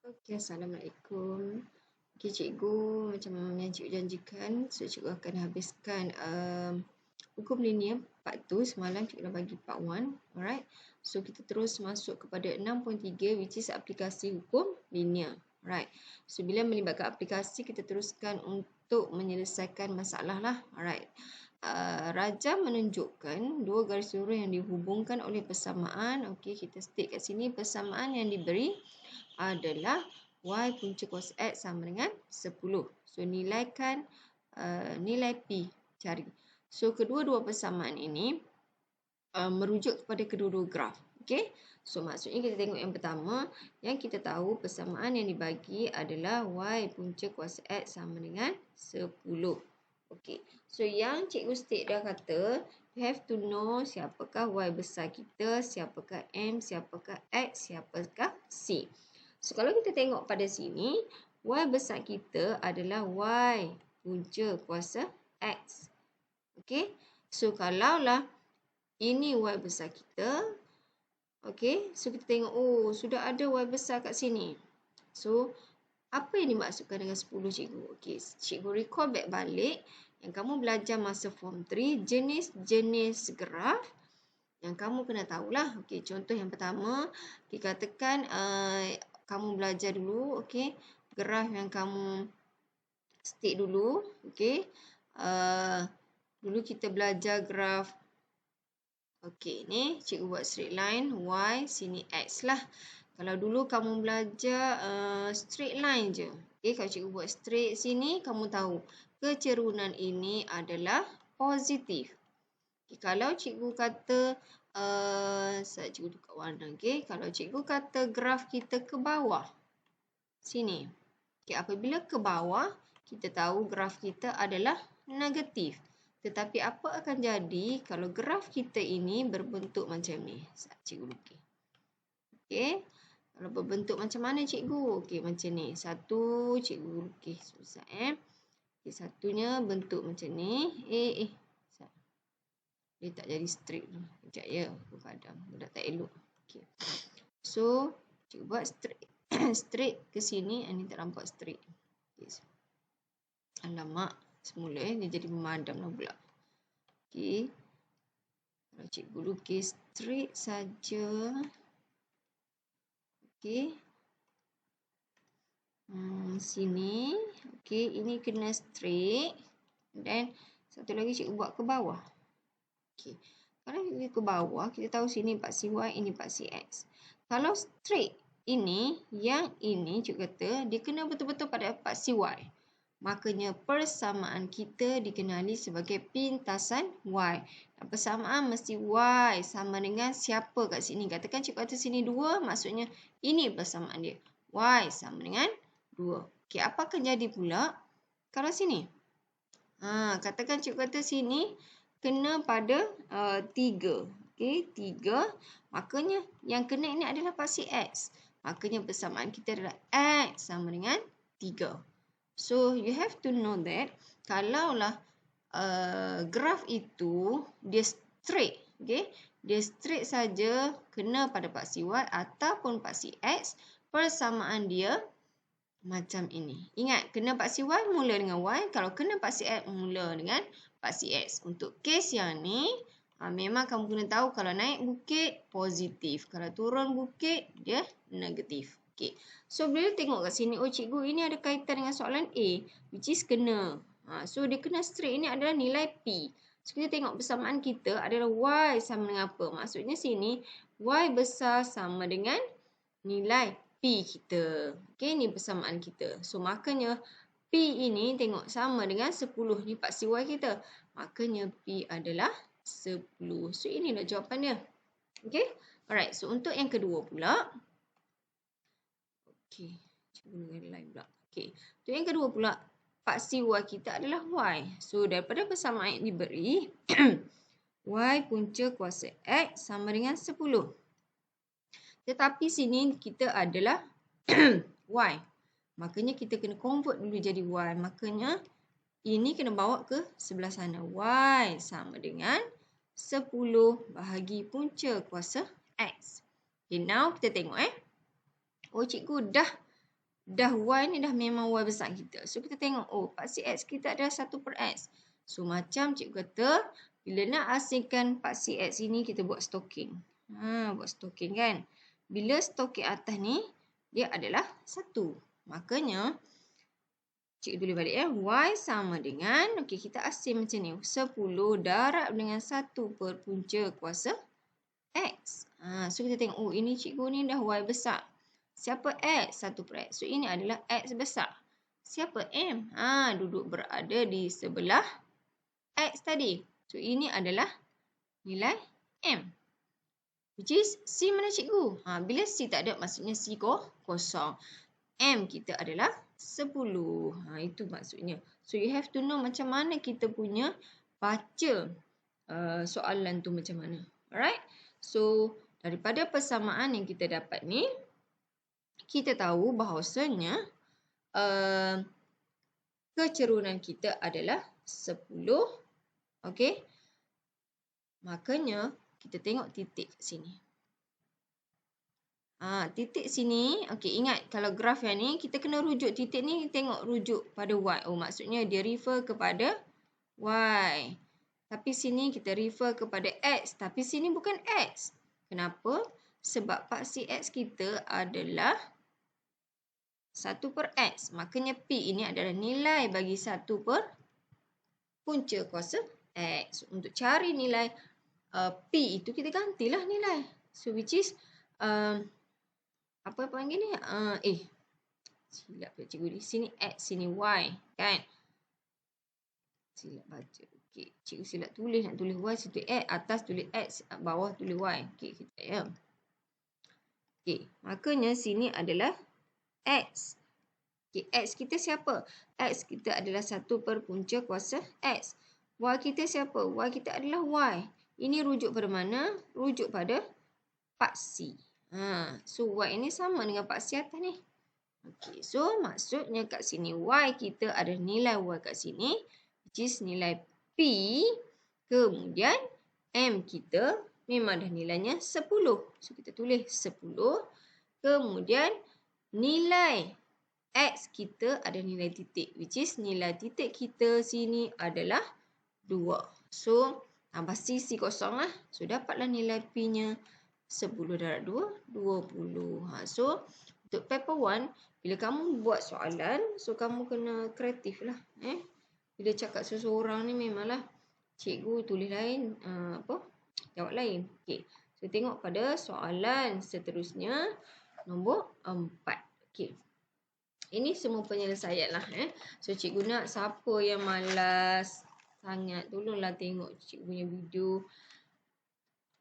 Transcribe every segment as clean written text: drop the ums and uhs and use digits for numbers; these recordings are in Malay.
Okey, Assalamualaikum. Okey, cikgu, macam yang cikgu janjikan, cikgu akan habiskan hukum linear part 2 semalam cikgu dah bagi part 1. Alright. So, kita terus masuk kepada 6.3 which is aplikasi hukum linear. Alright. So, bila melibatkan aplikasi, kita teruskan untuk menyelesaikan masalah lah. Alright. Raja menunjukkan dua garis lurus yang dihubungkan oleh persamaan. Okey, kita state kat sini persamaan yang diberi adalah y punca cos x sama dengan 10. So, nilaikan nilai P, cari. So, kedua-dua persamaan ini merujuk kepada kedua-dua graf. Okey. So, maksudnya kita tengok yang pertama, yang kita tahu persamaan yang dibagi adalah y punca cos x sama dengan 10. Okey. So, yang cikgu state dah kata, you have to know siapakah y besar kita, siapakah m, siapakah x, siapakah c. So, kalau kita tengok pada sini, y besar kita adalah y punca kuasa x. Okey. So, kalaulah ini y besar kita, okey. So, kita tengok, oh, sudah ada y besar kat sini. So, apa yang dimaksudkan dengan 10, cikgu? Okey, cikgu recall back balik yang kamu belajar masa form 3, jenis-jenis graf yang kamu kena tahulah. Okey, contoh yang pertama, kita katakan kamu belajar dulu, okey, graf yang kamu state dulu, okey. Dulu kita belajar graf, okey, ni cikgu buat straight line, y, sini x lah. Kalau dulu kamu belajar straight line je, okey, kalau cikgu buat straight sini, kamu tahu kecerunan ini adalah positif. Okay, kalau cikgu kata, cikgu tukar warna, okay. Kalau cikgu kata graf kita ke bawah, sini. Okay, apabila ke bawah, kita tahu graf kita adalah negatif. Tetapi apa akan jadi kalau graf kita ini berbentuk macam ni? Cikgu lukis. Okay, kalau berbentuk macam mana cikgu? Okay, macam ni. Satu, cikgu lukis susah Okay, satunya bentuk macam ni. Dia tak jadi straight tu. Sekejap ya, aku padam. Dah tak elok. Okay. So, cikgu buat straight. Straight ke sini. Ini tak nampak straight. Okay. Alamak. Semula dia jadi memadam lah pula. Okay. Kalau cikgu lukis straight saja. Okay. Sini. Okay. Ini kena straight. Dan satu lagi cikgu buat ke bawah. Okay. Kalau kita ke bawah, kita tahu sini paksi y, ini paksi x. Kalau straight ini, yang ini cikgu kata, dia kena betul-betul pada paksi y. Makanya persamaan kita dikenali sebagai pintasan y. Dan persamaan mesti y sama dengan siapa kat sini. Katakan cikgu kata sini 2, maksudnya ini persamaan dia. Y sama dengan 2. Okay, apa akan jadi pula kalau sini? Katakan cikgu kata sini kena pada 3. Okey, 3. Makanya yang kena ini adalah paksi x. Makanya persamaan kita adalah x sama dengan 3. So, you have to know that kalaulah graf itu dia straight, okey, dia straight saja kena pada paksi y ataupun paksi x, persamaan dia macam ini. Ingat, kena paksi y mula dengan y. Kalau kena paksi x mula dengan paksi x. Untuk kes yang ni, memang kamu kena tahu kalau naik bukit, positif. Kalau turun bukit, dia negatif. Okay. So, bila tengok kat sini, oh cikgu, ini ada kaitan dengan soalan A, which is kena. So, dia kena straight. Ini adalah nilai P. So, kita tengok persamaan kita adalah y sama dengan apa? Maksudnya sini, y besar sama dengan nilai P kita. Okay, ni persamaan kita. So, makanya P ini tengok sama dengan 10. Ni paksi y kita. Makanya P adalah 10. So, inilah jawapannya. Okay. Alright. So, untuk yang kedua pula. Okay. Cuba dengan line pula. Okay. Untuk yang kedua pula. Paksi y kita adalah y. So, daripada persamaan yang diberi. Y punca kuasa x sama dengan 10. Tetapi sini kita adalah y. Makanya kita kena convert dulu jadi y. Makanya ini kena bawa ke sebelah sana. Y sama dengan 10 bahagi punca kuasa x. Okay, now kita tengok Oh, cikgu dah dah Y ni dah memang Y besar kita. So kita tengok, oh paksi X kita adalah 1/X. So macam cikgu kata, bila nak asingkan paksi X ini kita buat stoking. Buat stoking kan. Bila stoking atas ni, dia adalah 1. Makanya, cikgu tulis balik Y sama dengan, okey kita asing macam ni. 10 darab dengan 1 per punca kuasa X. So kita tengok, oh ini cikgu ni dah Y besar. Siapa X? 1/X. So, ini adalah X besar. Siapa M? Duduk berada di sebelah X tadi. So, ini adalah nilai M. Which is C mana cikgu? Bila C tak ada, maksudnya C kosong. M kita adalah 10. Itu maksudnya. So, you have to know macam mana kita punya baca soalan tu macam mana. Alright? So, daripada persamaan yang kita dapat ni, kita tahu bahawasanya kecerunan kita adalah 10. Okey. Makanya kita tengok titik kat sini. Titik sini, okey ingat kalau graf yang ni kita kena rujuk titik ni, tengok rujuk pada Y. Oh maksudnya dia refer kepada Y. Tapi sini kita refer kepada X, tapi sini bukan X. Kenapa? Sebab paksi X kita adalah 1/X. Makanya P ini adalah nilai bagi 1 per punca kuasa X. Untuk cari nilai P itu kita gantilah nilai. So which is apa panggil ni? Silap pula cikgu ni. Sini X, sini Y kan? Silap baca. Okey, cikgu silap tulis, nak tulis Y situ X, atas tulis X, bawah tulis Y. Okey, kejap ya. Okey, makanya sini adalah X. Okay, X kita siapa? X kita adalah 1 per punca kuasa X. Y kita siapa? Y kita adalah Y. Ini rujuk pada mana? Rujuk pada paksi. So, Y ini sama dengan paksi atas ni. Okay, so maksudnya kat sini Y kita ada nilai Y kat sini. Which is nilai P. Kemudian M kita memang dah nilainya 10. So, kita tulis 10. Kemudian nilai X kita ada nilai titik. Which is nilai titik kita sini adalah 2. So, tambah C kosong lah. So, dapatlah nilai P-nya 10 darab 2, 20. So, untuk paper 1, bila kamu buat soalan, so kamu kena kreatif lah. Bila cakap seseorang ni memanglah cikgu tulis lain, jawab lain. Okay. So, tengok pada soalan seterusnya. Nombor 4. Okey. Ini semua penyelesaian lah. So, cikgu nak siapa yang malas sangat, tolonglah tengok cikgu punya video.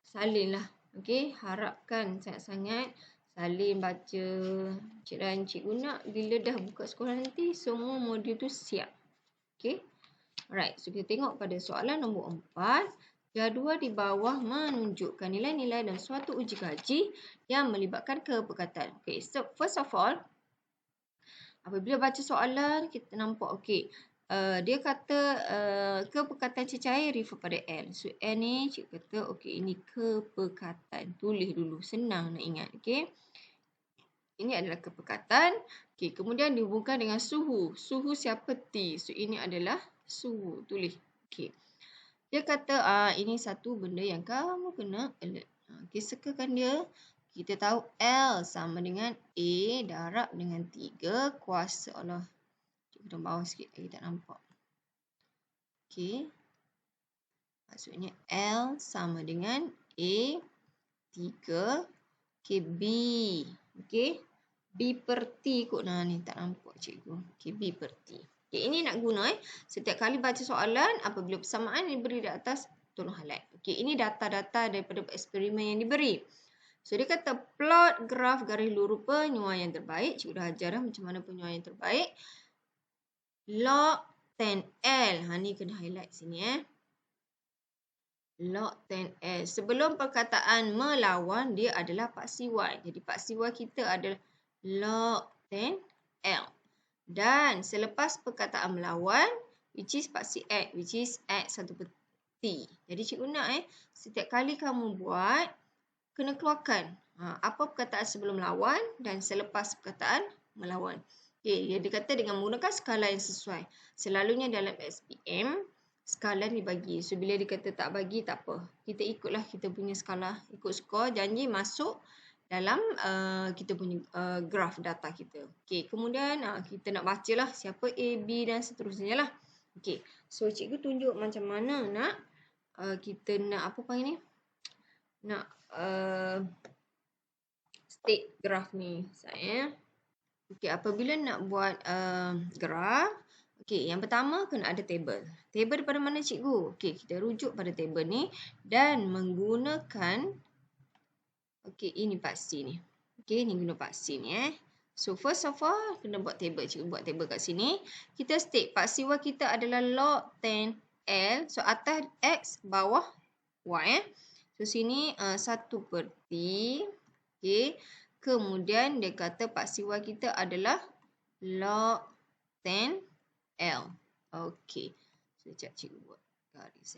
Salin lah. Okey. Harapkan sangat-sangat salin baca. Dan cikgu nak bila dah buka sekolah nanti, semua modul tu siap. Okey. Alright. So, kita tengok pada soalan nombor 4. Jadual di bawah menunjukkan nilai-nilai dan suatu uji kaji yang melibatkan kepekatan. Okay, so first of all, apabila baca soalan, kita nampak, okay, dia kata kepekatan cecair refer pada L. So, L ni, cikgu kata, okay, ini kepekatan. Tulis dulu, senang nak ingat, okay. Ini adalah kepekatan. Okay, kemudian dihubungkan dengan suhu. Suhu siapa? T. So, ini adalah suhu. Tulis, okay. Dia kata, ini satu benda yang kamu kena alert. Okay, circlekan dia. Kita tahu L sama dengan A darab dengan 3 kuasa. Allah, kita bawah sikit lagi tak nampak. Okay. Maksudnya L sama dengan A 3. Okay, B. Okay. B per T kot. Nah, ni tak nampak cikgu. Okay, B per T. Okay, ini nak guna setiap kali baca soalan, apabila persamaan diberi di atas, tolong highlight. Okay, ini data-data daripada eksperimen yang diberi. So, dia kata plot graf garis lurus penyuai yang terbaik. Cikgu dah ajar macam mana penyuai yang terbaik. Log tan L. Ni kena highlight sini. Log tan L. Sebelum perkataan melawan, dia adalah paksi Y. Jadi, paksi Y kita adalah log tan L. Dan selepas perkataan melawan, which is paksi X, which is X 1 per T. Jadi cikgu nak setiap kali kamu buat, kena keluarkan apa perkataan sebelum lawan dan selepas perkataan melawan. Okey, dia kata dengan menggunakan skala yang sesuai. Selalunya dalam SPM, skala ni bagi. So, bila dia kata tak bagi, tak apa. Kita ikutlah kita punya skala. Ikut skor, janji masuk dalam kita punya graf data kita. Okey, kemudian kita nak bacalah siapa A, B dan seterusnya lah. Okey, so cikgu tunjuk macam mana nak kita nak apa panggil ni? Nak state graf ni. Saya. Okey, apabila nak buat graf, okey, yang pertama kena ada table. Table daripada mana cikgu? Okey, kita rujuk pada table ni dan menggunakan ini paksi ni. Okey, ni guna paksi ni So, first of all, kena buat table. Cikgu buat table kat sini. Kita state paksi Y kita adalah log 10 L. So, atas X, bawah Y So, sini 1/T. Okey. Kemudian, dia kata paksi Y kita adalah log 10 L. Okey. So, sekejap cikgu buat garis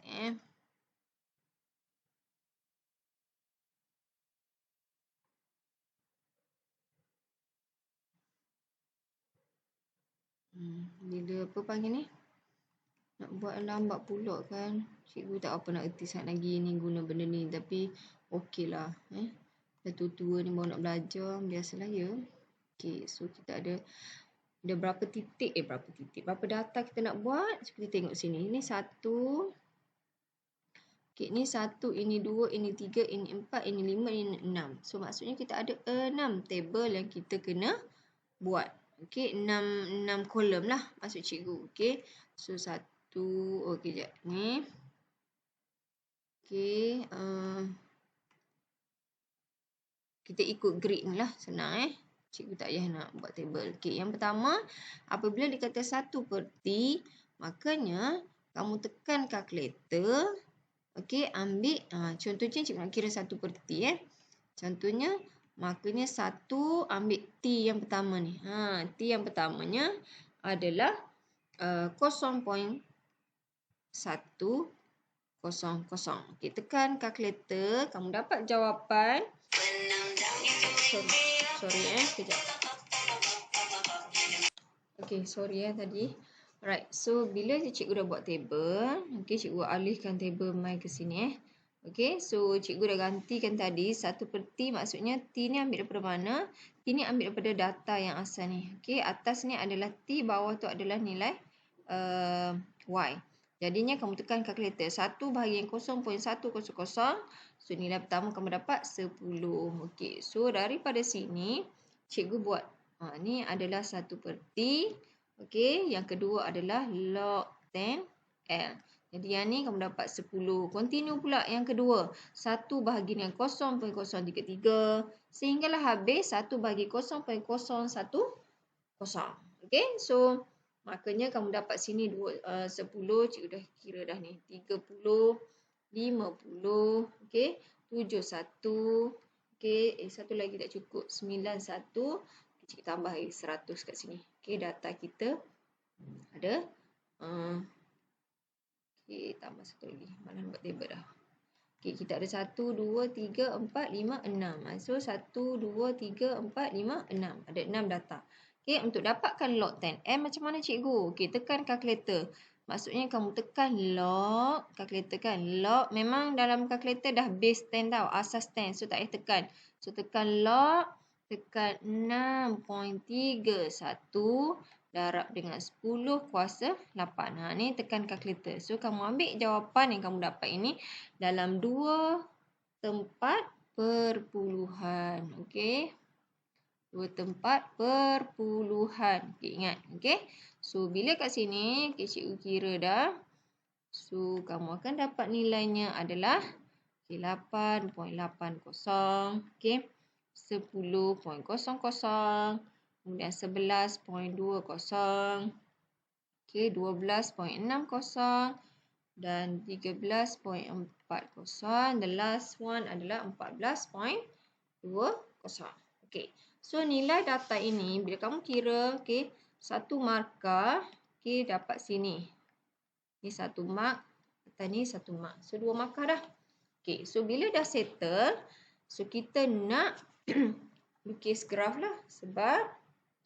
Bila apa panggil ni? Nak buat lambat pula kan. Cikgu tak apa nak erti sangat lagi ni guna benda ni. Tapi okey lah. Dah tua-tua ni baru nak belajar. Biasalah ya. Okey. So kita ada berapa titik. Berapa data kita nak buat. So kita tengok sini. Ini 1. Okey. Ini 1. Ini 2. Ini 3. Ini 4. Ini 5. Ini 6. So maksudnya kita ada 6 table yang kita kena buat. Okey. 6 kolom lah. Maksud cikgu. Okey. So 1. Okey, sekejap. Ni. Okey. Kita ikut grid ni lah. Senang Cikgu tak payah nak buat table. Okey, yang pertama. Apabila dikata 1/T. Makanya, kamu tekan kalkulator. Okey, ambil. Contohnya, cikgu nak kira 1/T. Contohnya, makanya 1 ambil T yang pertama ni. T yang pertamanya adalah 0.100. Okey, tekan kalkulator, kamu dapat jawapan. Sorry sekejap. Okey, sorry tadi. Alright, so bila cikgu dah buat table, okey, cikgu alihkan table mai ke sini Okey, so cikgu dah gantikan tadi 1/T, maksudnya T ni ambil daripada mana? T ni ambil daripada data yang asal ni. Okey, atas ni adalah T, bawah tu adalah nilai Y. Jadinya kamu tekan kalkulator 1 bahagian 0.100. So nilai pertama kamu dapat 10. Okey, so daripada sini cikgu buat ni adalah 1/T. Okey, yang kedua adalah log 10 L. Jadi yang ni kamu dapat 10. Continue pula yang kedua. 1 bahagi dengan 0.033 sehinggalah habis 1 bahagi 0.010. Okey, so makanya kamu dapat sini 10. Cikgu dah kira dah ni. 30, 50, okey, 71, okey, satu lagi tak cukup, 91. Cikgu tambah 100 kat sini. Okey, data kita ada. Okey, tambah satu lagi. Mana buat table dah. Okey, kita ada 1, 2, 3, 4, 5, 6. So, 1, 2, 3, 4, 5, 6. Ada 6 data. Okey, untuk dapatkan log 10. Macam mana cikgu? Okey, tekan kalkulator. Maksudnya kamu tekan log, kalkulator kan. Log, memang dalam kalkulator dah base 10 tau. Asas 10. So, tak payah tekan. So, tekan log, tekan 6.31 darab dengan 10 kuasa 8. Ni tekan kalkulator. So, kamu ambil jawapan yang kamu dapat ini dalam 2 tempat perpuluhan. Okey. 2 tempat perpuluhan. Okey, ingat. Okey. So, bila kat sini, cikgu kira dah. So, kamu akan dapat nilainya adalah 8.80. Okey. 10.00. Kemudian 11.20. Okey, 12.60. Dan 13.40. The last one adalah 14.20. Okey. So, nilai data ini, bila kamu kira, okey, satu markah, okey, dapat sini. Ni satu mark, atas ni satu mark. So, 2 markah dah. Okey, so bila dah settle, so kita nak lukis graf lah. Sebab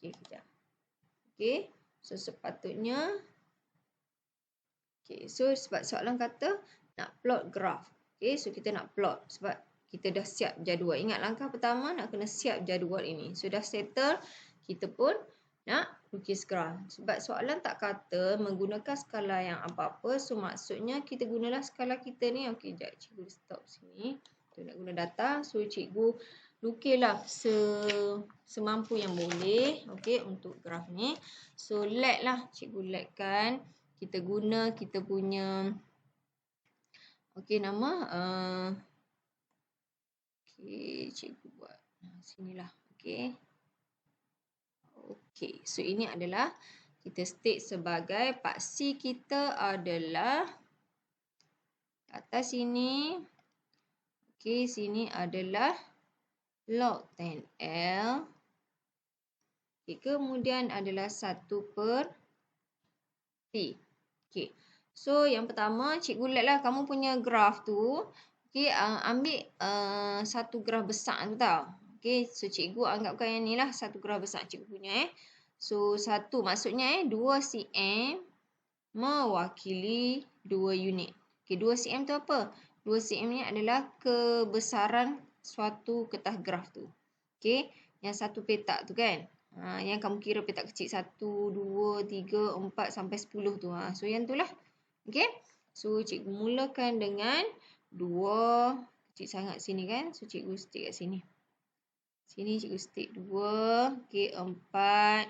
Okey, kejap. Okey. So sepatutnya so sebab soalan kata nak plot graf. So kita nak plot sebab kita dah siap jadual. Ingat langkah pertama nak kena siap jadual ini. So dah settle, kita pun nak lukis graf. Sebab soalan tak kata menggunakan skala yang apa-apa. So maksudnya kita gunalah skala kita ni. Okey, sekejap cikgu stop sini. Kita nak guna data. So cikgu lukislah semampu yang boleh, okey, untuk graf ni. So let lah, cikgu letkan. Kita guna kita punya nama cikgu buat sinilah. Okey, so ini adalah kita state sebagai paksi kita adalah atas sini. Okey, sini adalah log 10L. Okey, kemudian adalah 1/T. Okey. So yang pertama cikgu let lah kamu punya graf tu. Okey, ambil satu graf besar tu tau. Okey, so cikgu anggapkan yang ni lah satu graf besar cikgu punya So satu maksudnya 2 cm mewakili 2 unit. Okey, 2 cm tu apa? 2 cm ni adalah kebesaran suatu kertas graf tu. Okey, yang satu petak tu kan. Yang kamu kira petak kecil 1, 2, 3, 4 sampai 10 tu. So yang tu lah. Okey. So cikgu mulakan dengan 2. Kecil sangat sini kan. So cikgu stick kat sini. Sini cikgu stick 2. Okey, 4.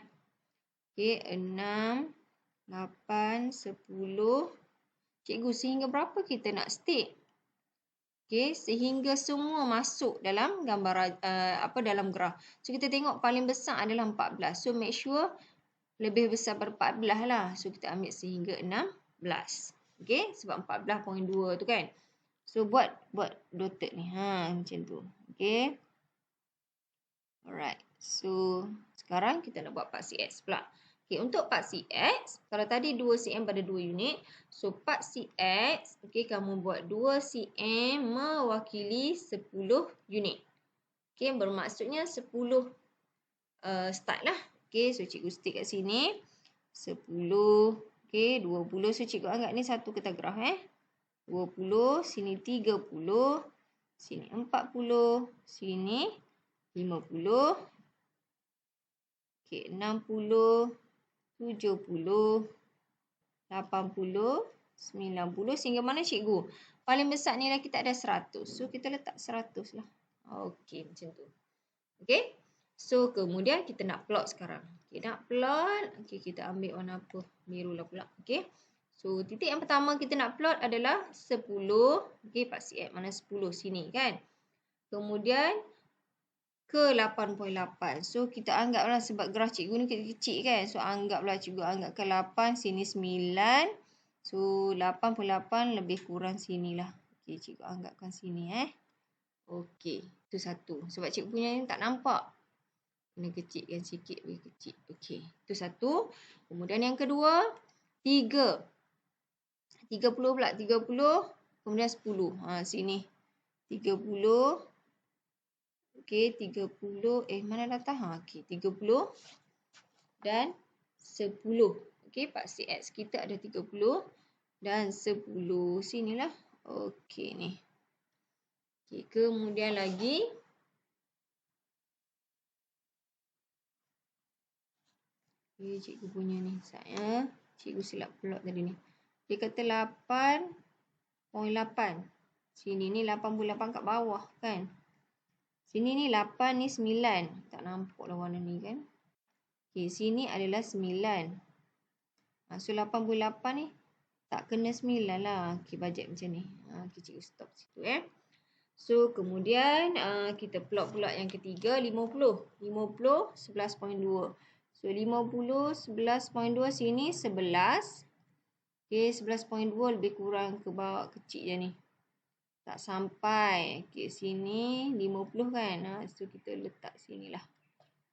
Okey, 6, 8, 10. Cikgu sehingga berapa kita nak stick? Okey, sehingga semua masuk dalam gambar dalam graf. So kita tengok paling besar adalah 14. So make sure lebih besar daripada 14 lah. So kita ambil sehingga 16. Okey, sebab 14.2 tu kan. So buat dotted ni. Macam tu. Okey. Alright. So sekarang kita nak buat paksi X pula. Okay, untuk paksi X, kalau tadi 2 cm pada 2 unit, so paksi X, okay, kamu buat 2 cm mewakili 10 unit. Okay, bermaksudnya 10 start lah. Okay, so cikgu stick kat sini. 10, okay, 20. So cikgu anggap ni satu kertas graf 20, sini 30, sini 40, sini 50, okay, 60, 70, 80, 90, sehingga mana cikgu? Paling besar ni lah kita ada 100. So, kita letak 100 lah. Okey, macam tu. Okey. So, kemudian kita nak plot sekarang. Okay, nak plot. Okey, kita ambil warna apa? Biru lah pula. Okey. So, titik yang pertama kita nak plot adalah 10. Okey, paksi X mana 10 sini kan. Kemudian, ke 8.8. So, kita anggaplah sebab graf cikgu ni kecil kan. So, anggaplah cikgu anggapkan 8. Sini 9. So, 8.8 lebih kurang sinilah. Okey, cikgu anggapkan sini Okey, itu satu. Sebab cikgu punya ni tak nampak. Kena kecilkan sikit, lebih kecil. Okey, itu satu. Kemudian yang kedua, 3. 30 pula. 30, kemudian 10. Sini. 30. Okey, 30. Mana datang? Okey, 30 dan 10. Okey, paksi X kita ada 30 dan 10. Sinilah. Okey, ni. Okey, kemudian lagi. Okey, cikgu punya ni. Cikgu silap plot tadi ni. Dia kata 8.8. Sini ni 88 kat bawah kan. Sini ni 8 ni 9. Tak nampak lah warna ni kan. Okey, sini adalah 9. So 88 ni tak kena 9 lah. Okey, bajet macam ni. Okey, cikgu stop situ So, kemudian kita plot pula yang ketiga 50. 50, 11.2. So, 50, 11.2 sini 11. Okey, 11.2 lebih kurang ke bawah kecil je ni. Tak sampai. Okey, sini 50 kan. So, kita letak sinilah.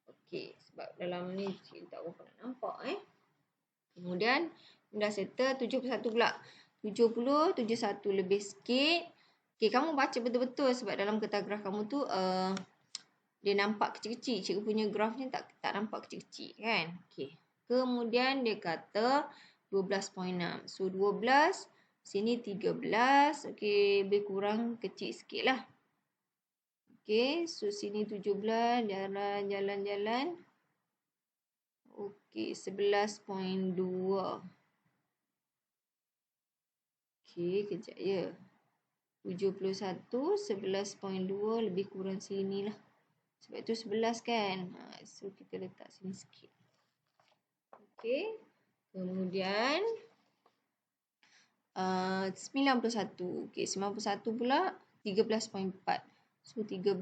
Okey, sebab dalam ni cikgu tak berapa nak nampak Kemudian, dah settle 71 pula. 70, 71 lebih sikit. Okey, kamu baca betul-betul sebab dalam kertas graf kamu tu dia nampak kecil-kecil. Cikgu punya graf ni tak nampak kecil-kecil kan. Okey. Kemudian dia kata 12.6. So 12, sini 13. Okey, lebih kurang kecil sikit lah. Okey, so sini 17, jalan. Okey, 11.2. Okey, kejap ya. 71, 11.2 lebih kurang sini lah. Sebab tu 11 kan. So kita letak sini sikit. Okey. Kemudian 91. Okey, 91 pula 13.4. So 13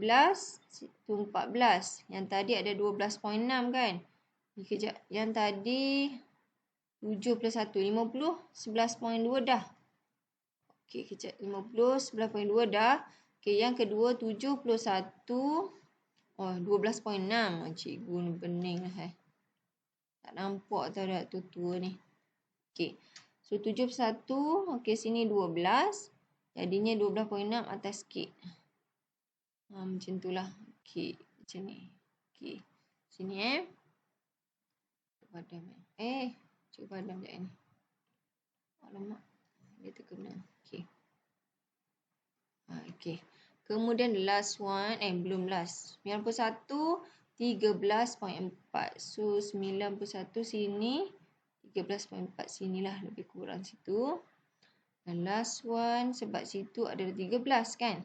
tu 14. Yang tadi ada 12.6 kan. Kejap. Yang tadi 7 plus 1 50, 11.2 dah. Okey, kejap. 50, 11.2 dah. Okey, yang kedua 7 plus 1. Oh, 12.6. Cikgu ni pening lah. Tak nampak tau dah tua ni. Okey. So 7 plus 1. Okey, sini 12. Jadinya 12.6 atas sikit. Macam tu lah. Okey, macam ni. Okey. Sini padam cikgu padam sekejap ni. Alamak. Dia terkena. Okey. Okey. Kemudian last one. Belum last. 91, 13.4. So 91 sini. 13.4 sinilah. Lebih kurang situ. Dan last one. Sebab situ ada 13 kan.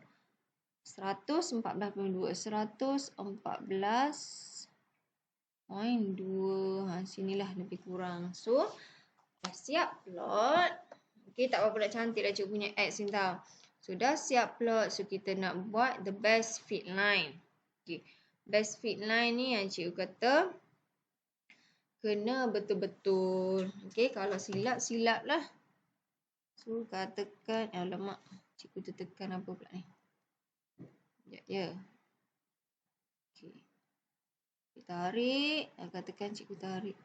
114.2. 114.2. Sinilah lebih kurang. So, dah siap plot. Okey, tak berapa nak cantik dah cikgu punya X ni tau. So, dah siap plot. So, kita nak buat the best fit line. Okey, best fit line ni yang cikgu kata kena betul-betul. Okey, kalau silap, silap lah. So, katakan, alamak, cikgu tertekan apa pula ni. Sekejap ya. Okey. Kita tarik. Katakan cikgu tarik.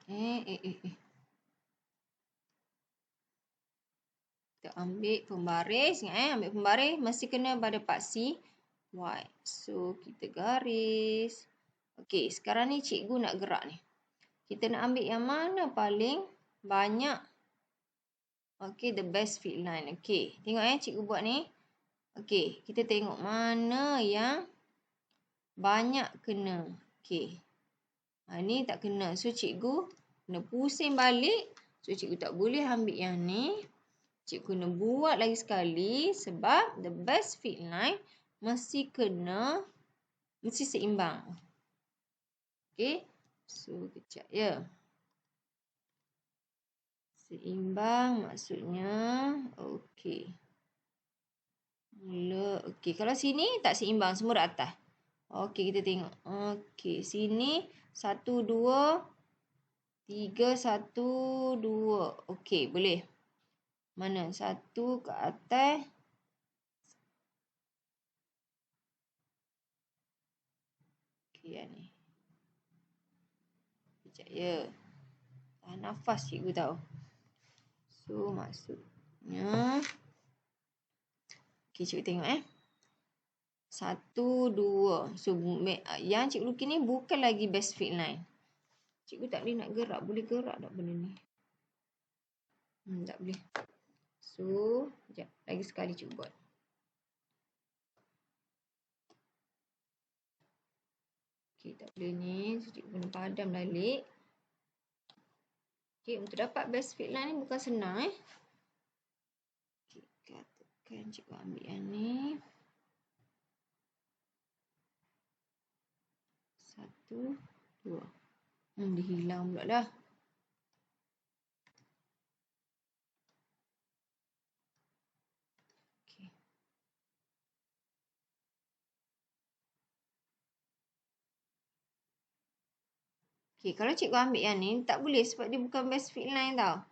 Kita ambil pembaris. Ambil pembaris. Mesti kena pada paksi Y. So, kita garis. Okey, sekarang ni cikgu nak gerak ni. Kita nak ambil yang mana paling banyak. Okey, the best fit line. Okey, tengok cikgu buat ni. Okey, kita tengok mana yang banyak kena. Okey. Ni tak kena. So, cikgu kena pusing balik. So, cikgu tak boleh ambil yang ni. Cikgu kena buat lagi sekali. Sebab the best fit line mesti seimbang. Okey. So, kejap ya. Seimbang maksudnya. Okey. Mula. Okey. Kalau sini tak seimbang. Semua dah atas. Okey, kita tengok. Okey, sini 1, 2, 3, 1, 2. Okey, boleh. Mana? 1 ke atas. Okey, yang ni. Sekejap ya. Tahan nafas cikgu tahu. So, maksudnya. Okey, cikgu tengok 1, 2. So, yang cikgu lukis ni bukan lagi best fit line. Cikgu tak boleh nak gerak. Boleh gerak tak benda ni? Tak boleh. So, sekejap. Lagi sekali cikgu buat. Okey, tak boleh ni. So, cikgu kena padam balik. Okey, untuk dapat best fit line ni bukan senang Okey, katakan cikgu ambil yang ni. 1, 2. Dia hilang pula dah. Okey. Okey, kalau cikgu ambil yang ni, tak boleh sebab dia bukan best fit line tau.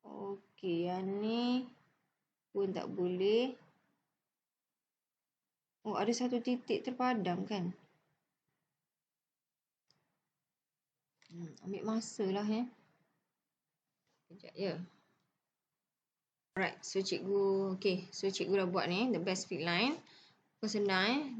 Okey, yang ni pun tak boleh. Oh, ada satu titik terpadam kan? Ambil masa lah Sekejap ya. Alright, so cikgu dah buat ni, the best fit line. Bukan senang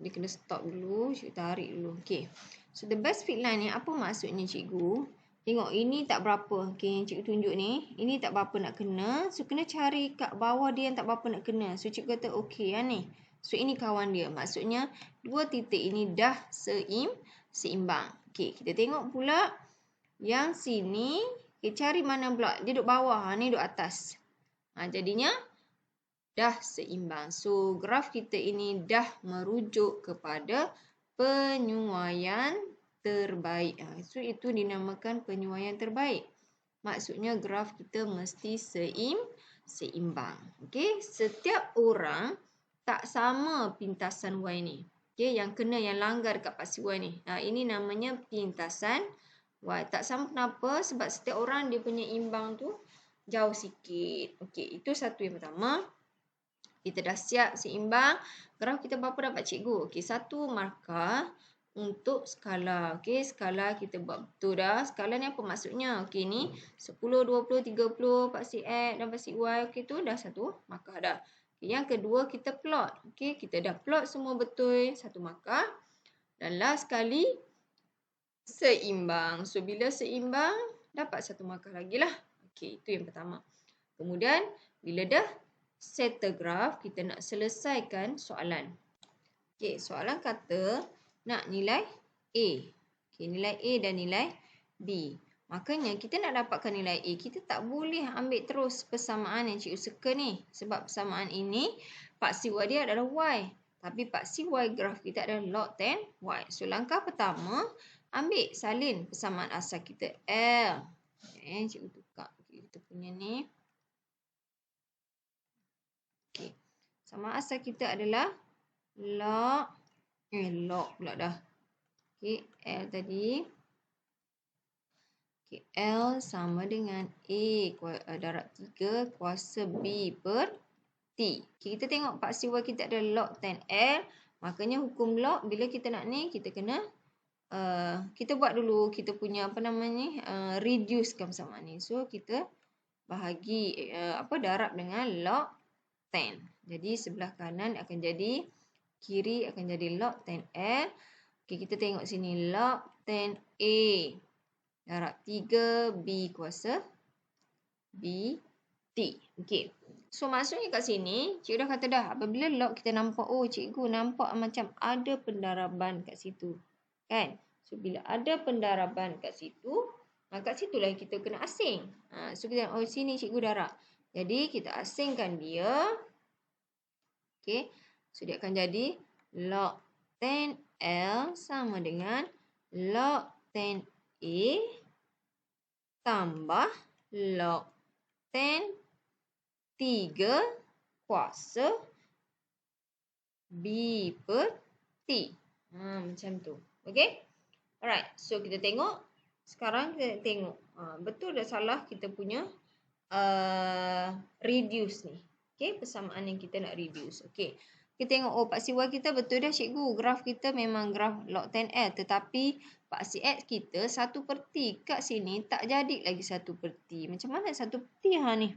Dia kena stop dulu, cikgu tarik dulu. Okay. So the best fit line ni apa maksudnya cikgu? Tengok ini tak berapa. Okay, cikgu tunjuk ni. Ini tak berapa nak kena. So kena cari kat bawah dia yang tak berapa nak kena. So cikgu kata okay lah ni. So ini kawan dia. Maksudnya dua titik ini dah seimbang. Okay, kita tengok pula yang sini. Okay, cari mana pula. Dia duduk bawah. Ni duduk atas. Jadinya dah seimbang. So, graf kita ini dah merujuk kepada penyuaian terbaik. So, itu dinamakan penyuaian terbaik. Maksudnya, graf kita mesti seimbang. Okay? Setiap orang tak sama pintasan Y ni. Okay? Yang kena, yang langgar dekat paksi Y ni. Ini namanya pintasan Y. Tak sama kenapa? Sebab setiap orang dia punya imbang tu jauh sikit. Okay, itu satu yang pertama. Kita dah siap seimbang. Graf kita berapa dapat cikgu? Okey, satu markah untuk skala. Okey, skala kita buat betul dah. Skala ni apa maksudnya? Okey, ni 10, 20, 30 paksi X dan paksi Y. Okey, tu dah satu markah dah. Okay, yang kedua kita plot. Okey, kita dah plot semua betul. Satu markah. Dan last sekali seimbang. So, bila seimbang dapat satu markah lagi lah. Okey, itu yang pertama. Kemudian, bila dah settle graf, kita nak selesaikan soalan. Okey, soalan kata nak nilai A. Okey, nilai A dan nilai B. Makanya kita nak dapatkan nilai A, kita tak boleh ambil terus persamaan yang cikgu suka ni. Sebab persamaan ini, paksi Y dia adalah Y. Tapi paksi Y graf kita adalah log 10 Y. So, langkah pertama, ambil salin persamaan asal kita L. Okay, cikgu tukar. Okay, kita punya ni. Okay. Sama asal kita adalah log pula dah. Okay, L tadi. Okay, L sama dengan A darab 3 kuasa B per T. Okay, kita tengok paksi Y kita ada log 10L. Makanya hukum log bila kita nak ni, kita kena kita buat dulu kita punya reducekan persamaan ni. So, kita bahagi darab dengan log 10. Jadi sebelah kanan akan jadi kiri akan jadi log 10L. Okey, kita tengok sini log 10A darab 3B kuasa BT. Okey. So maksudnya kat sini cikgu dah kata dah apabila log kita nampak cikgu nampak macam ada pendaraban kat situ. Kan? So bila ada pendaraban kat situ, kat situlah kita kena asing. So kita sini cikgu darab. Jadi, kita asingkan dia. Okey. So, dia akan jadi log 10L sama dengan log 10A tambah log 10 3 kuasa B per T. Macam tu. Okey. Alright. So, kita tengok. Sekarang kita tengok. Betul dah salah kita punya reduce ni. Okay, persamaan yang kita nak reduce. Okay, kita tengok paksi Y kita betul dah cikgu. Graf kita memang graf log 10L. Tetapi paksi X kita 1/T. Kat sini tak jadi lagi 1/T. Macam mana 1/T ni?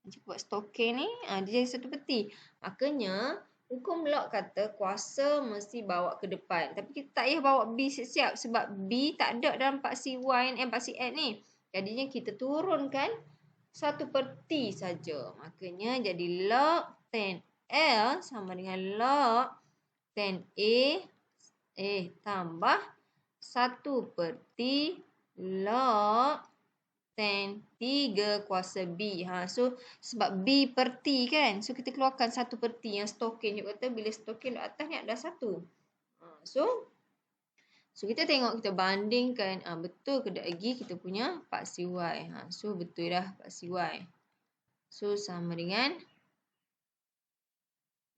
Cikgu buat stoking ni. Dia jadi 1/T. Makanya hukum log kata kuasa mesti bawa ke depan. Tapi kita tak payah bawa B siap-siap. Sebab B tak ada dalam paksi Y dan paksi X ni. Jadinya kita turunkan 1/T saja. Makanya jadi log 10L sama dengan log 10A tambah 1/T log 10 3 kuasa B. So sebab B per T kan. So kita keluarkan 1/T yang stokin. Cikgu kata bila stokin di atas ni ada 1. So kita tengok, kita bandingkan betul ke tak lagi kita punya paksi Y. So betul dah paksi Y. So sama dengan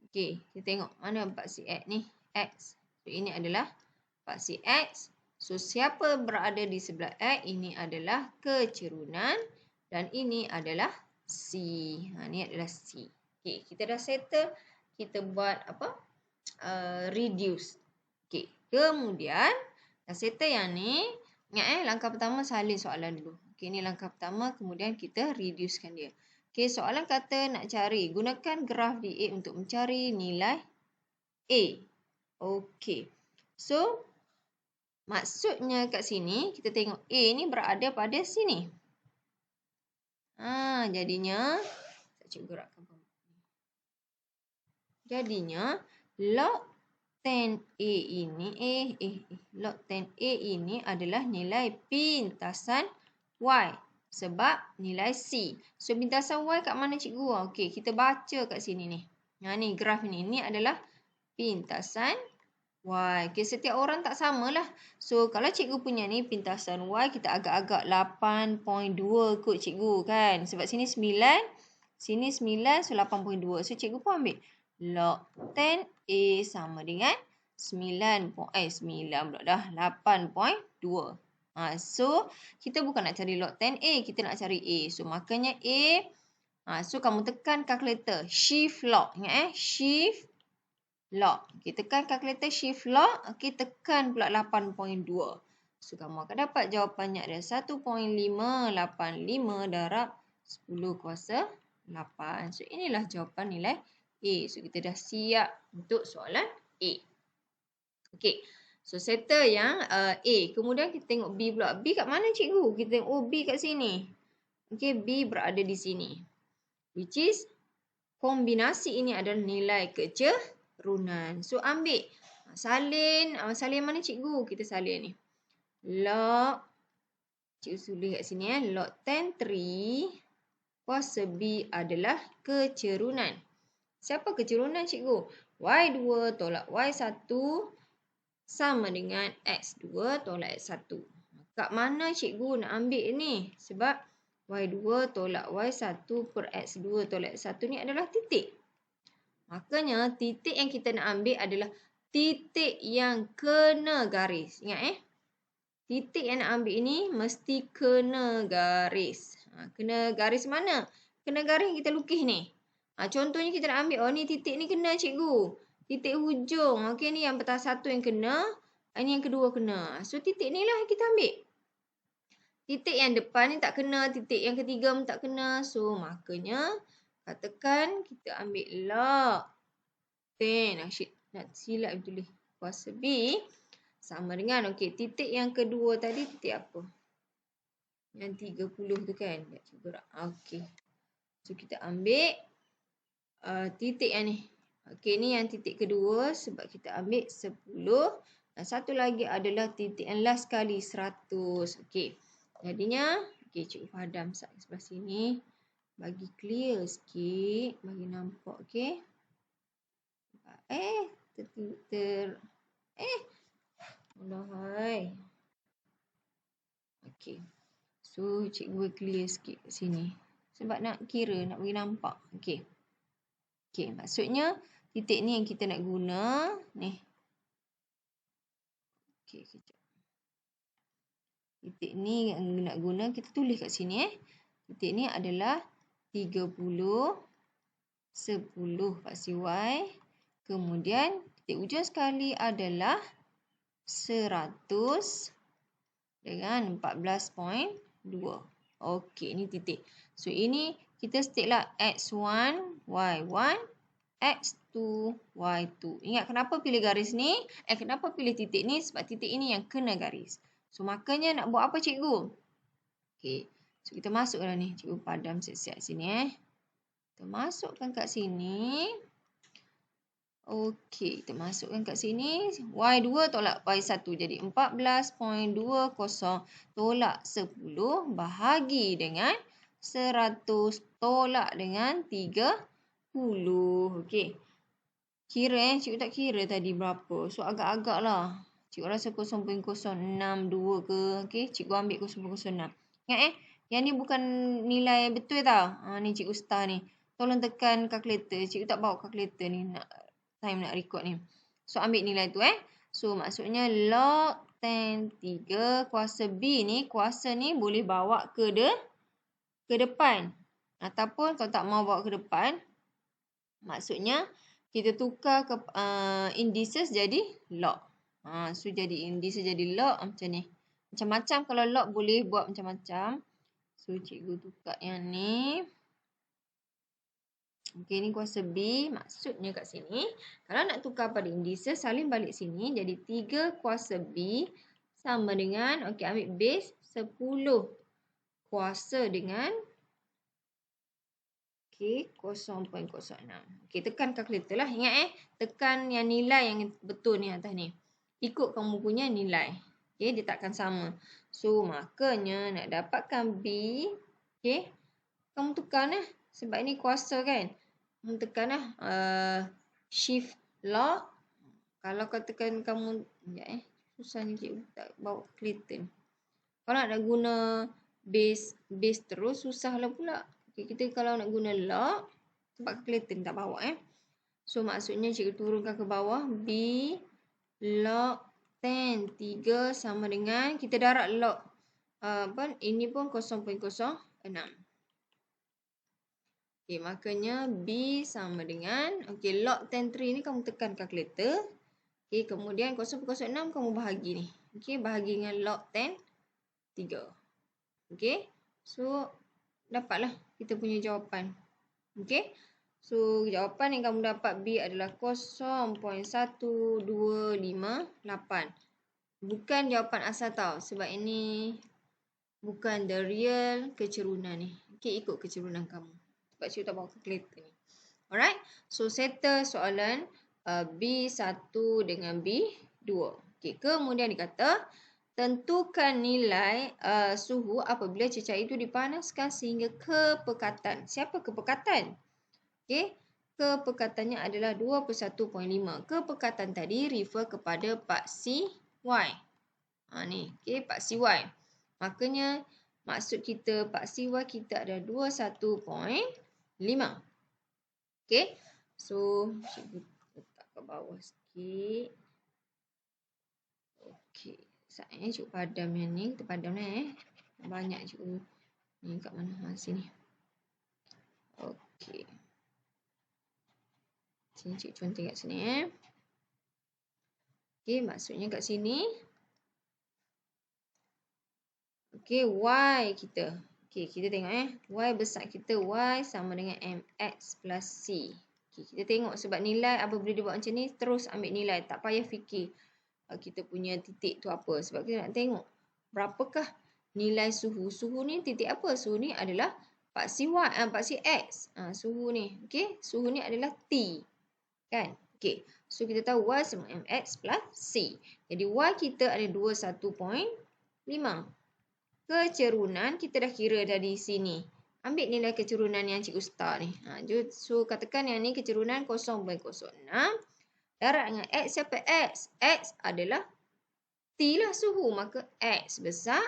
okey, kita tengok mana paksi X ni? X. So ini adalah paksi X. So siapa berada di sebelah X? Ini adalah kecerunan dan ini adalah C. Ni adalah C. Okey, kita dah settle. Kita buat reduce. Okey, kemudian dah settle yang ni. Ingat langkah pertama salin soalan dulu. Okey, ni langkah pertama, kemudian kita reducekan dia. Okey, soalan kata nak cari gunakan graf DA untuk mencari nilai A. Okey. So, maksudnya kat sini, kita tengok A ni berada pada sini. Jadinya, cikgu gerakkan. Jadinya, log 10A ini, log 10A ini adalah nilai pintasan Y. Sebab nilai C. So, pintasan Y kat mana cikgu? Okey, kita baca kat sini ni. Ni graf ni. Ini adalah pintasan Y. Okay, setiap orang tak samalah. So, kalau cikgu punya ni pintasan Y, kita agak-agak 8.2 kot cikgu kan. Sebab sini 9, sini 9, so 8.2. So, cikgu pun ambil log 10A sama dengan 9 pula dah. 8.2. So, kita bukan nak cari log 10A, kita nak cari A. So, makanya A. So, kamu tekan kalkulator. Shift log. Ingat Shift log. Okay, tekan kalkulator shift log. Okay, tekan pula 8.2. So, kamu akan dapat jawapannya adalah 1.585 darab 10 kuasa 8. So, inilah jawapan nilai A. So, kita dah siap untuk soalan A. Okay. So, settle yang A. Kemudian kita tengok B pula. B kat mana cikgu? Kita tengok B kat sini. Okay, B berada di sini. Which is, kombinasi ini adalah nilai kecerunan. So, ambil. Salin mana cikgu? Kita salin ni. Log. Cikgu tulis kat sini. Log 10 3 kuasa B adalah kecerunan. Siapa kecerunan cikgu? Y2 tolak Y1 sama dengan X2 tolak X1. Kat mana cikgu nak ambil ni? Sebab Y2 tolak Y1 per X2 tolak X1 ni adalah titik. Makanya titik yang kita nak ambil adalah titik yang kena garis. Ingat titik yang nak ambil ini mesti kena garis. Kena garis mana? Kena garis yang kita lukis ni. Contohnya kita nak ambil, ni titik ni kena cikgu. Titik hujung. Okey, ni yang pertama satu yang kena. Ini yang kedua kena. So, titik ni lah yang kita ambil. Titik yang depan ni tak kena. Titik yang ketiga pun tak kena. So, makanya katakan kita ambil log 10. Nak silap tulis. Kuasa B sama dengan, okey, titik yang kedua tadi titik apa? Yang 30 tu kan? Okey. So, kita ambil titik yang ni. Okey, ni yang titik kedua sebab kita ambil 10. Dan satu lagi adalah titik yang last kali 100. Okey. Jadinya, okey, cikgu padam sebelah sini. Bagi clear sikit. Bagi nampak, okey. Allahai. Okey. So, cikgu clear sikit kat sini. Sebab nak kira, nak bagi nampak. Okey. Okey, maksudnya titik ni yang kita nak guna. Ni. Okey, kejap. Titik ni yang nak guna, kita tulis kat sini. Titik ni adalah 30, 10 paksi Y. Kemudian, titik ujung sekali adalah 100 dengan 14.2. Okey, ini titik. So, ini kita stick lah X1, Y1, X2, Y2. Ingat kenapa pilih garis ni? Kenapa pilih titik ni? Sebab titik ini yang kena garis. So, makanya nak buat apa cikgu? Okey. So, kita masukkan ni. Cikgu padam siap-siap sini. Kita masukkan kat sini. Okey, kita masukkan kat sini. Y2 tolak Y1 jadi 14.20 tolak 10 bahagi dengan 100 tolak dengan 30. Okey. Kira cikgu tak kira tadi berapa. So, agak-agak lah. Cikgu rasa 0.062 ke. Okey, cikgu ambil 0.06. Ingat yang ni bukan nilai betul tau. Ni cikgu star ni. Tolong tekan kalkulator. Cikgu tak bawa kalkulator ni. Time nak record ni. So, ambil nilai tu So, maksudnya log 10 3 kuasa B ni. Kuasa ni boleh bawa ke depan. Ataupun kalau tak mau bawa ke depan. Maksudnya, kita tukar ke indices jadi log. So, jadi indices jadi log macam ni. Macam-macam kalau log boleh buat macam-macam. So, cikgu tukar yang ni. Okey, ni kuasa B. Maksudnya kat sini, kalau nak tukar pada indisial, salin balik sini. Jadi 3 kuasa B sama dengan, okey, ambil base 10 kuasa dengan, okey, 0.06. Okey, tekan kalkulator lah. Ingat tekan yang nilai yang betul ni atas ni. Ikut kamu punya nilai. Okey, dia takkan sama. So, makanya nak dapatkan B, okey, kamu tekan lah. Sebab ni kuasa kan. Kamu tekan lah shift lock. Kalau kau tekan kamu, sekejap susah ni cikgu tak bawa kalkulator ni. Kalau nak guna base terus, susah lah pula. Okay, kita kalau nak guna lock, sebab kalkulator ni tak bawa So, maksudnya cikgu turunkan ke bawah. B log 10. 3 sama dengan, kita darab log. Ini pun 0.06. Okay, makanya B sama dengan, okay, log 10/3 ni kamu tekan kalkulator. Okay, kemudian 0.06 kamu bahagi ni. Okay, bahagi dengan log 10/3. Okay, so dapatlah kita punya jawapan. Okay, so jawapan yang kamu dapat B adalah 0.1258. Bukan jawapan asal tau, sebab ini bukan the real kecerunan ni. Okay, ikut kecerunan kamu. Sebab cikgu tak bawa kalkulator ni. Alright. So, settle soalan B1 dengan B2. Okay. Kemudian dikata, tentukan nilai suhu apabila cecair itu dipanaskan sehingga kepekatan. Siapa kepekatan? Okay. Kepekatannya adalah 21.5. Kepekatan tadi refer kepada paksi Y. Ni. Okay. Paksi Y. Makanya, maksud kita paksi Y kita ada 21.5. Okay. So, cikgu letak ke bawah sikit. Okay. Saatnya cikgu padam yang ni. Kita padam lah Banyak cikgu. Ni kat mana? Sini. Okay. Sini cikgu contoh kat sini Okay. Maksudnya kat sini. Okay. Y kita. Okay, kita tengok Y besar kita, Y sama dengan MX plus C. Okay, kita tengok sebab nilai apabila dia buat macam ni, terus ambil nilai. Tak payah fikir kita punya titik tu apa. Sebab kita nak tengok berapakah nilai suhu. Suhu ni titik apa? Suhu ni adalah paksi Y, paksi X. Suhu ni. Okay, suhu ni adalah T. Kan? Okay, so kita tahu Y sama MX plus C. Jadi Y kita ada 21.5. Kecerunan kita dah kira dari sini. Ambil nilai kecerunan yang cikgu start ni. So, katakan yang ni kecerunan 0.06. Darab dengan X siapa X? X adalah T lah suhu. Maka X besar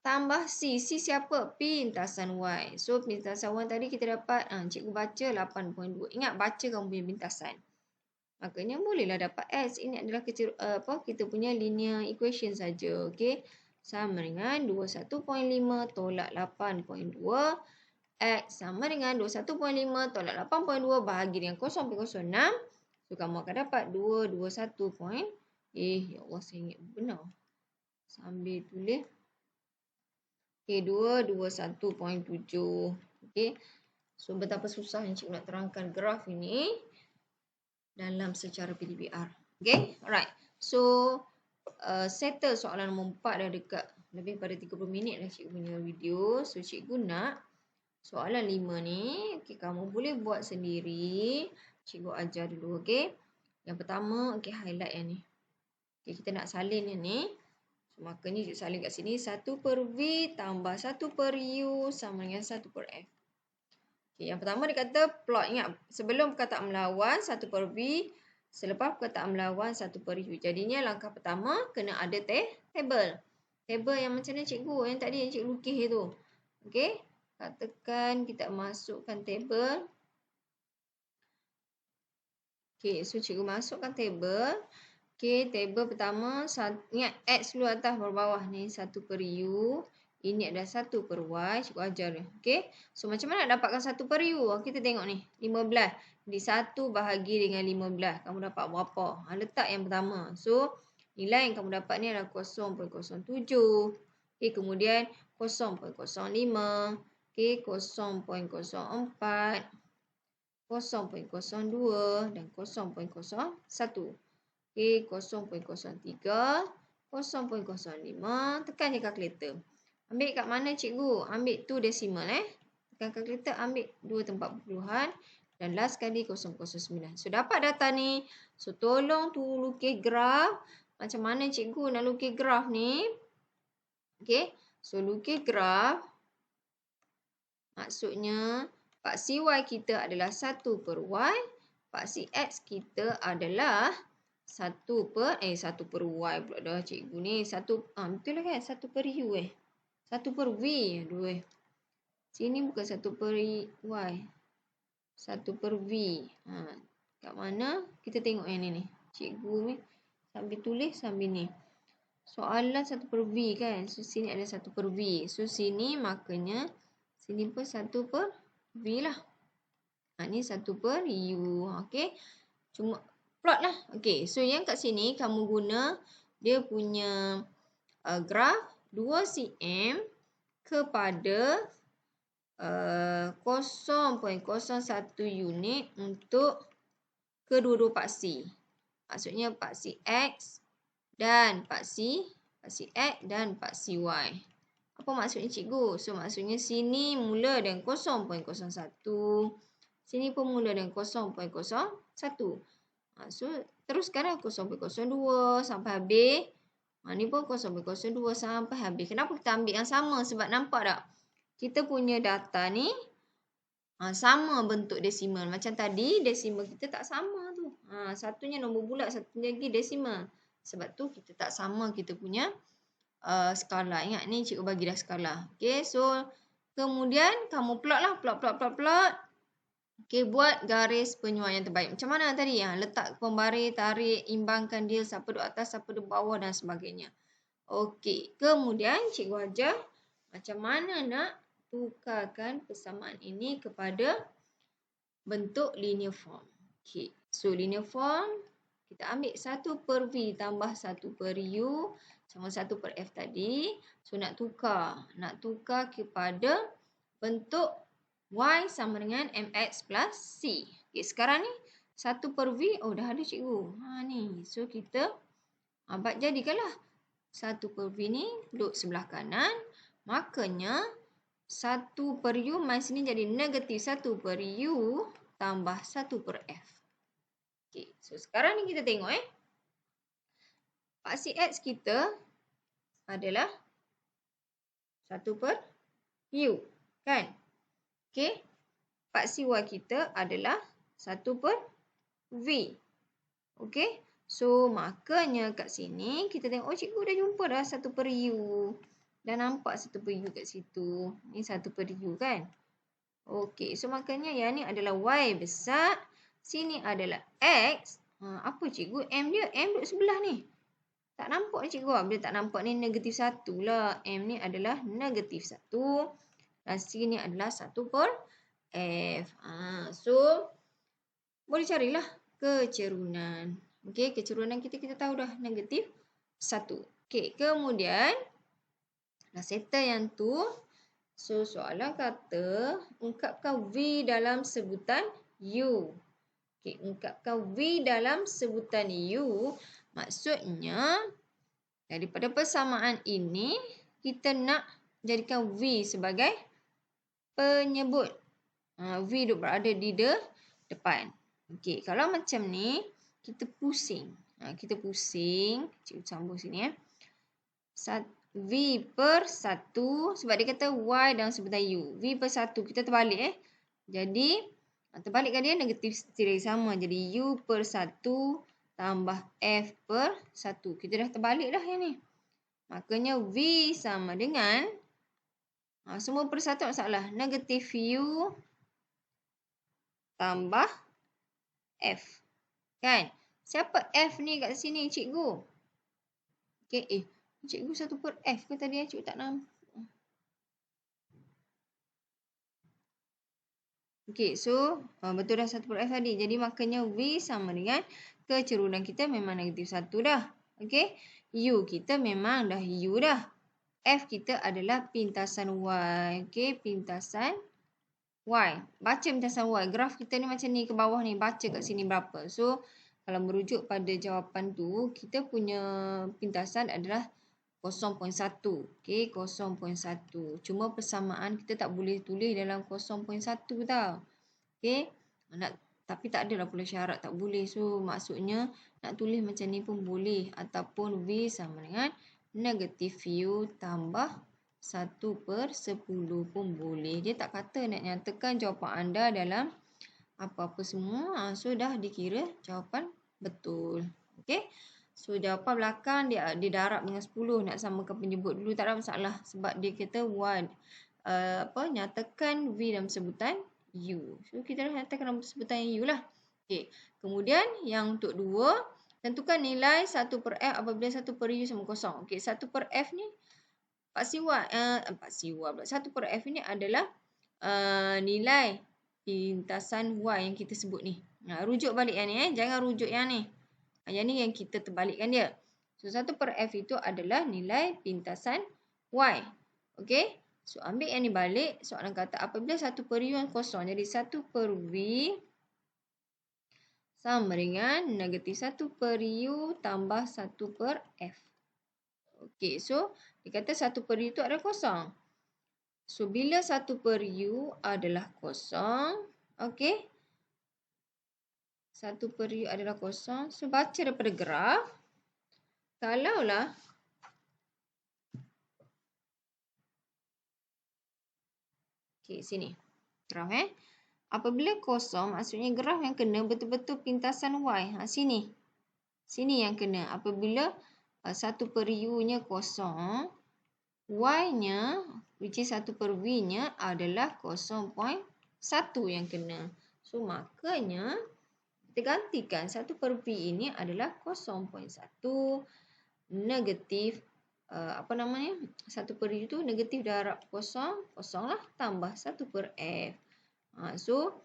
tambah C. C siapa? Pintasan Y. So, pintasan Y tadi kita dapat, cikgu baca 8.2. Ingat baca kamu punya pintasan. Makanya bolehlah dapat X. Ini adalah kita punya linear equation saja. Okay. Sama dengan 21.5 tolak 8.2. X sama dengan 21.5 tolak 8.2 bahagi dengan 0.06. So, kamu akan dapat 221. Ya Allah, saya ingat benar. Sambil tulis. Okay, 221.7. Okay. So, betapa susah yang cikgu nak terangkan graf ini dalam secara PDBR. Okay, alright. So, settle soalan nombor 4 dah dekat lebih pada 30 minit dah cikgu punya video. So, cikgu nak soalan 5 ni, okay, kamu boleh buat sendiri. Cikgu ajar dulu, okay. Yang pertama, okay, highlight yang ni. Okay, kita nak salin yang ni. So, makanya cikgu salin kat sini. 1/V tambah 1/U sama dengan 1/F. Okay, yang pertama dia kata plot. Ingat, sebelum perkataan melawan 1/V, selepas perkataan melawan 1/U. Jadinya langkah pertama kena ada table. Table yang macam mana cikgu? Yang tadi yang cikgu lukis itu. Okey. Katakan kita masukkan table. Okey, so cikgu masukkan table. Okey, table pertama, ingat X dulu atas baru bawah ni 1/U. Ini adalah 1/Y. Cikgu ajar ni. Okey. So, macam mana nak dapatkan 1/U? Kita tengok ni. 15. Jadi, 1 bahagi dengan 15. Kamu dapat berapa? Letak yang pertama. So, nilai yang kamu dapat ni adalah 0.07. Okey. Kemudian, 0.05. Okey. 0.04. 0.02 dan 0.01. Okey, 0.03, 0.05. Tekan je kalkulator. Ambil kat mana cikgu? Ambil tu desimal Tekan kalkulator, ambil 2 tempat perpuluhan. Dan last kali 0.09. So, dapat data ni. So, tolong tu lukis graf. Macam mana cikgu nak lukis graf ni? Okey. So, lukis graf. Maksudnya, paksi Y kita adalah 1 per Y. Paksi X kita adalah 1 per Y pula dah cikgu ni. Betul lah kan? 1 per U 1 per V. Aduh. Sini bukan 1 per Y. 1 per V. Kat mana? Kita tengok yang ni. Cikgu ni sambil tulis sambil ni. Soalan 1 per V kan. So, sini ada 1 per V. So, sini makanya sini pun 1 per V lah. Ni 1 per U. Okey. Cuma plot lah. Okey. So, yang kat sini kamu guna dia punya graf 2 cm kepada 0.01 unit untuk kedua-dua paksi. Maksudnya paksi X dan paksi X dan paksi Y. Apa maksudnya cikgu? So, maksudnya sini mula dengan 0.01. Sini pun mula dengan 0.01. So, teruskanlah 0.02 sampai habis. Ni pun 0.02 sampai habis. Kenapa kita ambil yang sama? Sebab nampak tak? Kita punya data ni sama bentuk desimal. Macam tadi, desimal kita tak sama tu. Satunya nombor bulat, satunya lagi desimal. Sebab tu kita tak sama kita punya skala. Ingat ni cikgu bagi dah skala. Okay, so kemudian kamu plot lah. Plot. Okay, buat garis penyuai yang terbaik. Macam mana tadi? Letak pembaris, tarik, imbangkan dia. Siapa duduk atas, siapa duduk bawah dan sebagainya. Okay, kemudian cikgu ajar macam mana nak tukarkan persamaan ini kepada bentuk linear form. Okay, so linear form kita ambil 1 per V tambah 1 per U sama 1 per F tadi. So, nak tukar kepada bentuk Y sama dengan MX plus C. Okay, sekarang ni 1 per V, dah ada cikgu. Ni. So, kita jadikanlah 1 per V ni duduk sebelah kanan. Makanya 1 per U minus ni jadi negatif 1 per U tambah 1 per F. Okay, so sekarang ni kita tengok paksi X kita adalah 1 per U. Kan? Okay. Paksi Y kita adalah 1 per V. Okay. So, makanya kat sini kita tengok, cikgu dah jumpa dah 1 per U. Dah nampak 1 per U kat situ. Ni 1 per U kan? Okey, so makanya yang ni adalah Y besar. Sini adalah X. Apa cikgu? M dia? M duduk sebelah ni. Tak nampak ni cikgu. Bila tak nampak ni negatif 1 lah. M ni adalah negatif 1. Dan sini adalah 1 per F. So, boleh carilah kecerunan. Okey, kecerunan kita tahu dah negatif 1. Okey, kemudian dah settle yang tu. So, soalan kata ungkapkan V dalam sebutan U. Okey, ungkapkan V dalam sebutan U. Maksudnya, daripada persamaan ini, kita nak jadikan V sebagai penyebut. V duduk berada di depan. Okey, kalau macam ni, kita pusing. Cikgu sambung sini V per 1, sebab dia kata Y dalam sebutan U. V per 1, kita terbalik Jadi, terbalikkan dia negatif setirih sama. Jadi, U per 1 tambah F per 1. Kita dah terbalik dah yang ni. Makanya V sama dengan, semua per 1 masalah. Negatif U tambah F. Kan? Siapa F ni kat sini, cikgu? Okay, cikgu 1 per F ke tadi? Cikgu tak nampak. Okay, so betul dah 1 per F tadi. Jadi makanya V sama dengan kecerunan kita memang negatif 1 dah. Okay, U kita memang dah U dah. F kita adalah pintasan Y. Okay, pintasan Y. Baca pintasan Y. Graf kita ni macam ni ke bawah ni. Baca kat sini berapa. So, kalau merujuk pada jawapan tu, kita punya pintasan adalah 0.1. Okay, 0.1. Cuma persamaan kita tak boleh tulis dalam 0.1 tau. Okay, tapi tak adalah pula syarat tak boleh. So, maksudnya nak tulis macam ni pun boleh. Ataupun V sama dengan negatif U tambah 1/10 pun boleh. Dia tak kata nak nyatakan jawapan anda dalam apa-apa semua. So, dah dikira jawapan betul. Okay. So, jawapan belakang dia darab dengan 10. Nak samakan penyebut dulu tak ada masalah. Sebab dia kata nyatakan V dalam sebutan U. So, kita dah nyatakan dalam sebutan U lah. Okay. Kemudian, yang untuk 2, tentukan nilai 1/f apabila 1/u sama kosong. Okay, 1/f ni, 1/f ni adalah nilai pintasan Y yang kita sebut ni. Rujuk balik yang ni. Jangan rujuk yang ni. Yang ni yang kita terbalikkan dia. So, 1/f itu adalah nilai pintasan Y. Okay. So, ambil yang ni balik. Soalan kata apabila 1/u yang kosong. Jadi, 1/v sama dengan negatif 1/u tambah 1/f. Okay. So, dia kata 1/u itu adalah kosong. So, bila 1/u adalah kosong. Okay. 1/u adalah kosong. So, baca daripada graf. Kalaulah okay, sini. Graf apabila kosong, maksudnya graf yang kena betul-betul pintasan Y. Sini. Sini yang kena. Apabila 1/u-nya kosong, Y-nya, which is 1/v-nya adalah 0.1 yang kena. So, makanya kita gantikan 1/v ini adalah 0.1 negatif 1/u itu negatif darab kosong lah tambah 1/f. So,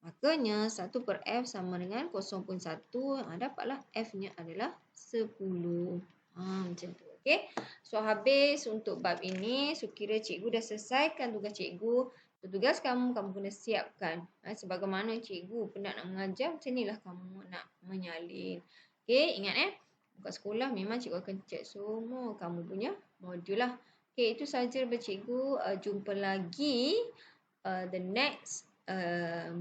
makanya 1/f sama dengan 0.1. Dapatlah F-nya adalah 10. Macam tu. Okay. So, habis untuk bab ini. So, kira cikgu dah selesaikan tugas cikgu. So, tugas kamu kena siapkan. Sebagaimana cikgu penat nak mengajar, macam inilah kamu nak menyalin. Okay, ingat buka sekolah memang cikgu akan cek semua kamu punya modul lah. Okay, itu sahaja daripada cikgu. Jumpa lagi the next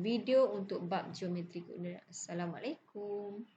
video untuk bab geometri koordinat. Assalamualaikum.